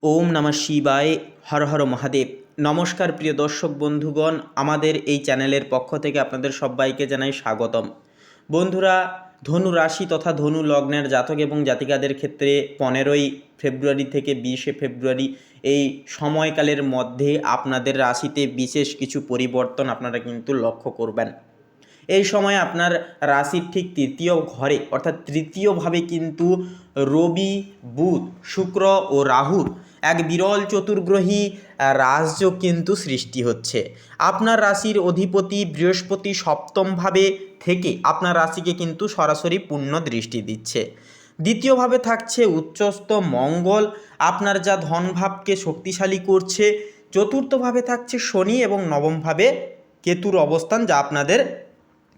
ওম নমঃ শিবায়। হর হর মহাদেব। নমস্কার প্রিয় দর্শক বন্ধুগণ, আমাদের এই চ্যানেলের পক্ষ থেকে আপনাদের সবাইকে জানাই স্বাগতম। বন্ধুরা, ধনু রাশি তথা ধনু লগ্নের জাতক এবং জাতিকাদের ক্ষেত্রে 15ই ফেব্রুয়ারি থেকে 20শে ফেব্রুয়ারি এই সময়কালের মধ্যে আপনাদের রাশিতে বিশেষ কিছু পরিবর্তন আপনারা কিন্তু লক্ষ্য করবেন। এই সময় আপনার রাশির ঠিক তৃতীয় ঘরে অর্থাৎ তৃতীয়ভাবে কিন্তু রবি, বুধ, শুক্র ও রাহুর এক বিরল চতুর্গ্রহী রাজযোগ কিন্তু সৃষ্টি হচ্ছে। আপনার রাশির অধিপতি বৃহস্পতি সপ্তমভাবে থেকে আপনার রাশিকে কিন্তু সরাসরি পূর্ণ দৃষ্টি দিচ্ছে। দ্বিতীয়ভাবে থাকছে উচ্চস্থ মঙ্গল, আপনার যা ধনভাবকে শক্তিশালী করছে। চতুর্থভাবে থাকছে শনি এবং নবমভাবে কেতুর অবস্থান, যা আপনাদের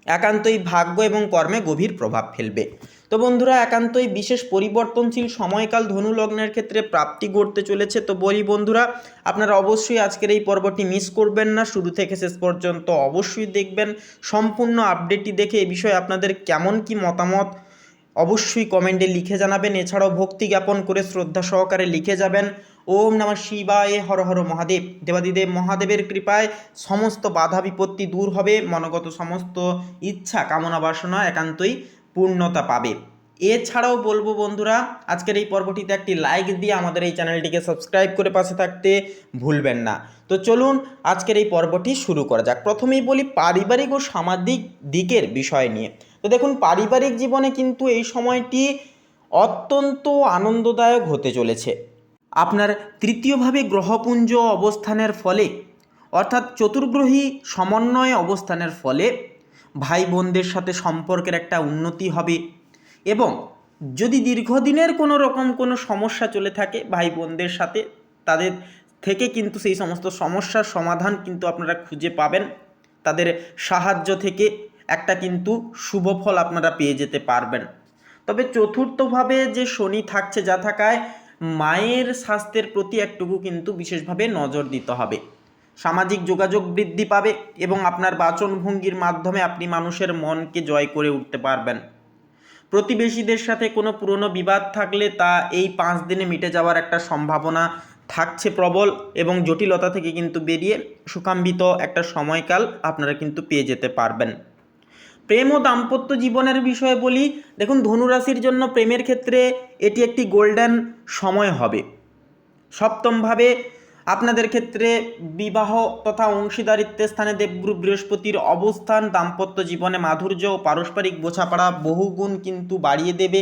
একান্তই ভাগ্য এবং কর্মে গভীর প্রভাব ফেলবে। তো বন্ধুরা, একান্তই বিশেষ পরিবর্তনশীল সময়কাল ধনু লগ্নের ক্ষেত্রে প্রাপ্তি ঘটতে চলেছে। তো বলি বন্ধুরা, আপনারা অবশ্যই আজকের এই পর্বটি মিস করবেন না, শুরু থেকে শেষ পর্যন্ত অবশ্যই দেখবেন। সম্পূর্ণ আপডেটটি দেখে এ বিষয়ে আপনাদের কেমন কি মতামত অবশ্যই কমেন্টে লিখে জানাবেন। এছাড়াও ভক্তি জ্ঞাপন করে শ্রদ্ধা সহকারে লিখে যাবেন ওম নমঃ শিবায়, হর হর মহাদেব। দেবাদিদেব মহাদেবের কৃপায় সমস্ত বাধা বিপত্তি দূর হবে, মনগত সমস্ত ইচ্ছা কামনা বাসনা একান্তই পূর্ণতা পাবে। এছাড়াও বলবো বন্ধুরা, আজকের এই পর্বটিতে একটি লাইক দিয়ে আমাদের এই চ্যানেলটিকে সাবস্ক্রাইব করে পাশে থাকতে ভুলবেন না। তো চলুন আজকের এই পর্বটি শুরু করা যাক। প্রথমেই বলি পারিবারিক ও সামাজিক দিকের বিষয় নিয়ে। তো দেখুন, পারিবারিক জীবনে কিন্তু এই সময়টি অত্যন্ত আনন্দদায়ক হতে চলেছে। আপনার তৃতীয়ভাবে গ্রহপুঞ্জ অবস্থানের ফলে অর্থাৎ চতুর্গ্রহী সমন্বয়ে অবস্থানের ফলে ভাই বোনদের সাথে সম্পর্কের একটা উন্নতি হবে এবং যদি দীর্ঘদিনের কোনো রকম কোনো সমস্যা চলে থাকে ভাই বোনদের সাথে, তাদের থেকে কিন্তু সেই সমস্ত সমস্যার সমাধান কিন্তু আপনারা খুঁজে পাবেন। তাদের সাহায্য থেকে একটা কিন্তু শুভ ফল আপনারা পেয়ে যেতে পারবেন। তবে চতুর্থভাবে যে শনি থাকছে, যা থাকায় মায়ের স্বাস্থ্যের প্রতি একটুকু কিন্তু বিশেষভাবে নজর দিতে হবে। সামাজিক যোগাযোগ বৃদ্ধি পাবে এবং আপনার বাচনভঙ্গির মাধ্যমে আপনি মানুষের মনকে জয় করে উঠতে পারবেন। প্রতিবেশীদের সাথে কোনো পুরনো বিবাদ থাকলে তা এই 5 দিনে মিটে যাওয়ার একটা সম্ভাবনা থাকছে প্রবল, এবং জটিলতা থেকে কিন্তু বেরিয়ে সুখান্বিত একটা সময়কাল আপনারা কিন্তু পেয়ে যেতে পারবেন। প্রেম ও দাম্পত্য জীবনের বিষয়ে বলি, দেখুন ধনুরাশির জন্য প্রেমের ক্ষেত্রে এটি একটি গোল্ডেন সময় হবে। সপ্তমভাবে আপনাদের ক্ষেত্রে বিবাহ তথা অংশীদারিত্বের স্থানে দেবগুরু বৃহস্পতির অবস্থান দাম্পত্য জীবনে মাধুর্য ও পারস্পরিক বোঝাপড়া বহুগুণ কিন্তু বাড়িয়ে দেবে।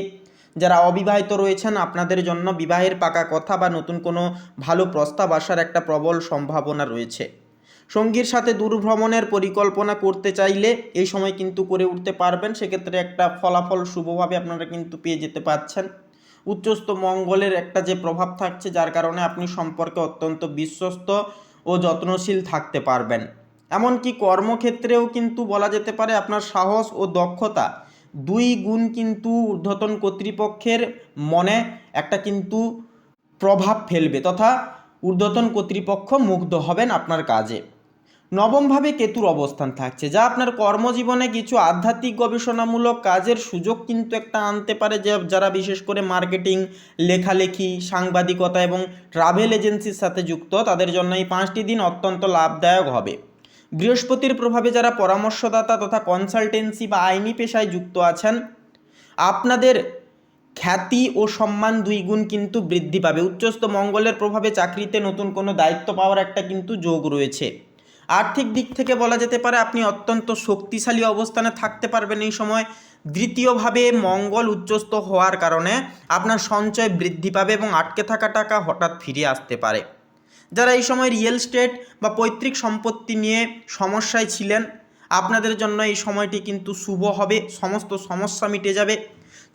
যারা অবিবাহিত রয়েছেন, আপনাদের জন্য বিবাহের পাকা কথা বা নতুন কোনো ভালো প্রস্তাব আসার একটা প্রবল সম্ভাবনা রয়েছে। সঙ্গীর সাথে দূরভ্রমণের পরিকল্পনা করতে চাইলে এই সময় কিন্তু করে উঠতে পারবেন, সেক্ষেত্রে একটা ফলাফল শুভভাবে আপনারা কিন্তু পেয়ে যেতে পারছেন। উচ্চস্থ মঙ্গলের একটা যে প্রভাব থাকছে, যার কারণে আপনি সম্পর্কে অত্যন্ত বিশ্বস্ত ও যত্নশীল থাকতে পারবেন। এমনকি কর্মক্ষেত্রেও কিন্তু বলা যেতে পারে আপনার সাহস ও দক্ষতা 2 গুণ কিন্তু ঊর্ধ্বতন কর্তৃপক্ষের মনে একটা কিন্তু প্রভাব ফেলবে তথা ঊর্ধ্বতন কর্তৃপক্ষ মুগ্ধ হবেন আপনার কাজে। নবমভাবে কেতুর অবস্থান থাকছে, যা আপনার কর্মজীবনে কিছু আধ্যাত্মিক গবেষণামূলক কাজের সুযোগ কিন্তু একটা আনতে পারে। যে যারা বিশেষ করে মার্কেটিং, লেখালেখি, সাংবাদিকতা এবং ট্রাভেল এজেন্সির সাথে যুক্ত, তাদের জন্য এই 5টি দিন অত্যন্ত লাভদায়ক হবে। বৃহস্পতির প্রভাবে যারা পরামর্শদাতা তথা কনসালটেন্সি বা আইনি পেশায় যুক্ত আছেন, আপনাদের খ্যাতি ও সম্মান 2 গুণ কিন্তু বৃদ্ধি পাবে। উচ্চস্থ মঙ্গলের প্রভাবে চাকরিতে নতুন কোনো দায়িত্ব পাওয়ার একটা কিন্তু যোগ রয়েছে। আর্থিক দিক থেকে বলা যেতে পারে আপনি অত্যন্ত শক্তিশালী অবস্থানে থাকতে পারবেন এই সময়। দ্বিতীয়ভাবে মঙ্গল উচ্চস্থ হওয়ার কারণে আপনার সঞ্চয় বৃদ্ধি পাবে এবং আটকে থাকা টাকা হঠাৎ ফিরে আসতে পারে। যারা এই সময় রিয়েল এস্টেট বা পৈতৃক সম্পত্তি নিয়ে সমস্যায় ছিলেন, আপনাদের জন্য এই সময়টি কিন্তু শুভ হবে, সমস্ত সমস্যা মিটে যাবে।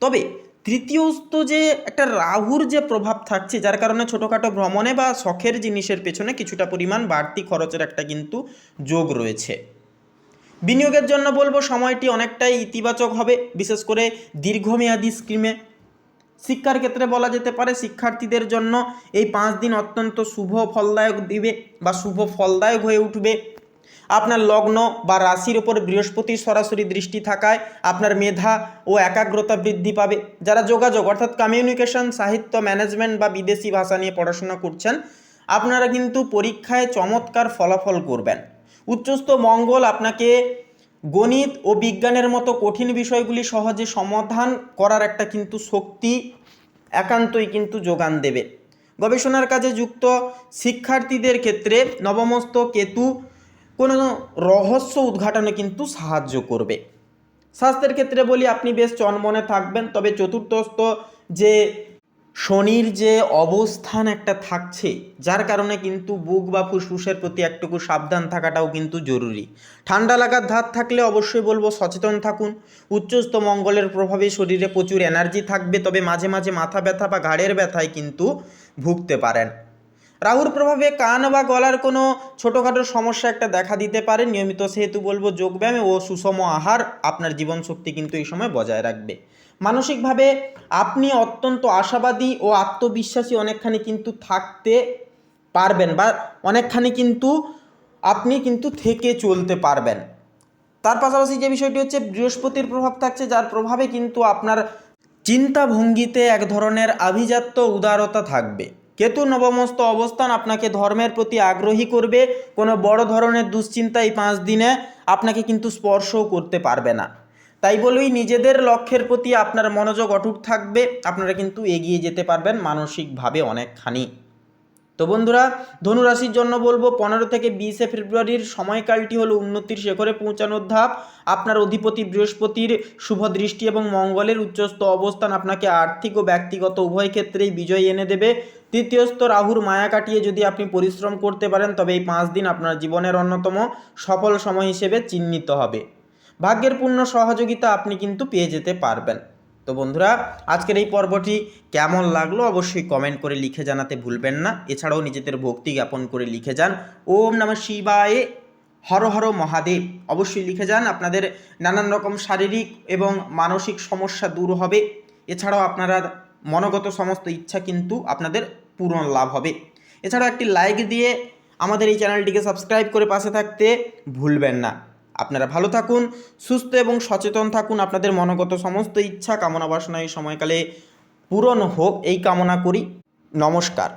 তবে তৃতীয়স্থ যে একটা রাহুর যে প্রভাব থাকছে, যার কারণে ছোটোখাটো ভ্রমণে বা শখের জিনিসের পেছনে কিছুটা পরিমাণ বাড়তি খরচের একটা কিন্তু যোগ রয়েছে। বিনিয়োগের জন্য বলবো সময়টি অনেকটাই ইতিবাচক হবে, বিশেষ করে দীর্ঘমেয়াদী স্কিমে। শিক্ষার ক্ষেত্রে বলা যেতে পারে শিক্ষার্থীদের জন্য এই 5 দিন অত্যন্ত শুভ ফলদায়ক দিবে বা শুভ ফলদায়ক হয়ে উঠবে। আপনার লগ্ন বা রাশির ওপর বৃহস্পতির সরাসরি দৃষ্টি থাকায় আপনার মেধা ও একাগ্রতা বৃদ্ধি পাবে। যারা যোগাযোগ অর্থাৎ কমিউনিকেশন, সাহিত্য, ম্যানেজমেন্ট বা বিদেশি ভাষা নিয়ে পড়াশোনা করছেন, আপনারা কিন্তু পরীক্ষায় চমৎকার ফলাফল করবেন। উচ্চস্থ মঙ্গল আপনাকে গণিত ও বিজ্ঞানের মতো কঠিন বিষয়গুলি সহজে সমাধান করার একটা কিন্তু শক্তি একান্তই কিন্তু যোগান দেবে। গবেষণার কাজে যুক্ত শিক্ষার্থীদের ক্ষেত্রে নবমস্থ কেতু কোনো রহস্য উদ্ঘাটনে কিন্তু সাহায্য করবে। স্বাস্থ্যের ক্ষেত্রে বলি, আপনি বেশ চনমনে থাকবেন, তবে চতুর্থস্থ যে শনির যে অবস্থান একটা থাকছে, যার কারণে কিন্তু বুক বা ফুসফুসের প্রতি একটুকু সাবধান থাকাটাও কিন্তু জরুরি। ঠান্ডা লাগার ধাত থাকলে অবশ্যই বলবো সচেতন থাকুন। উচ্চস্থ মঙ্গলের প্রভাবে শরীরে প্রচুর এনার্জি থাকবে, তবে মাঝে মাঝে মাথা ব্যথা বা ঘাড়ের ব্যথায় কিন্তু ভুগতে পারেন। রাহুর প্রভাবে কান বা গলার কোনো ছোটোখাটো সমস্যা একটা দেখা দিতে পারে, নিয়মিত সেহেতু বলবো যোগব্যায়াম ও সুষম আহার আপনার জীবনশক্তি কিন্তু এই সময় বজায় রাখবে। মানসিকভাবে আপনি অত্যন্ত আশাবাদী ও আত্মবিশ্বাসী অনেকখানি কিন্তু থাকতে পারবেন, বা অনেকখানি কিন্তু আপনি কিন্তু থেকে চলতে পারবেন। তার পাশাপাশি যে বিষয়টি হচ্ছে বৃহস্পতির প্রভাব থাকছে, যার প্রভাবে কিন্তু আপনার চিন্তাভঙ্গিতে এক ধরনের আভিজাত্য উদারতা থাকবে। কেতু নবমস্থ অবস্থান আপনাকে ধর্মের প্রতি আগ্রহী করবে। কোনো বড় ধরনের দুশ্চিন্তা এই 5 দিনে আপনাকে কিন্তু স্পর্শও করতে পারবে না। তাই বলেই নিজেদের লক্ষ্যের প্রতি আপনার মনোযোগ অটুট থাকবে, আপনারা কিন্তু এগিয়ে যেতে পারবেন মানসিকভাবে অনেকখানি। তো বন্ধুরা, ধনুরাশির জন্য বলবো 15 থেকে 20 ফেব্রুয়ারির সময়কালটি হলো উন্নতির শিখরে পৌঁছানোর ধাপ। আপনার অধিপতি বৃহস্পতির শুভ দৃষ্টি এবং মঙ্গলের উচ্চস্থ অবস্থান আপনাকে আর্থিক ও ব্যক্তিগত উভয় ক্ষেত্রেই বিজয় এনে দেবে। তৃতীয়স্থ রাহুর মায়া কাটিয়ে যদি আপনি পরিশ্রম করতে পারেন, তবে এই 5 দিন আপনার জীবনের অন্যতম সফল সময় হিসেবে চিহ্নিত হবে। ভাগ্যের পূর্ণ সহযোগিতা আপনি কিন্তু পেয়ে যেতে পারবেন। তো বন্ধুরা, আজকের এই পর্বটি কেমন লাগলো অবশ্যই কমেন্ট করে লিখে জানাতে ভুলবেন না। এছাড়াও নিজেদের ভক্তি জ্ঞাপন করে লিখে যান ওম নমঃ শিবায়, হর হর মহাদেব অবশ্যই লিখে যান। আপনাদের নানান রকম শারীরিক এবং মানসিক সমস্যা দূর হবে। এছাড়াও আপনারা মনোগত সমস্ত ইচ্ছা কিন্তু আপনাদের পূরণ লাভ হবে। এছাড়াও একটি লাইক দিয়ে আমাদের এই চ্যানেলটিকে সাবস্ক্রাইব করে পাশে থাকতে ভুলবেন না। আপনারা ভালো থাকুন, সুস্থ এবং সচেতন থাকুন। আপনাদের মনোগত সমস্ত ইচ্ছা কামনা বাসনা এই সময়কালে পূরণ হোক এই কামনা করি। নমস্কার।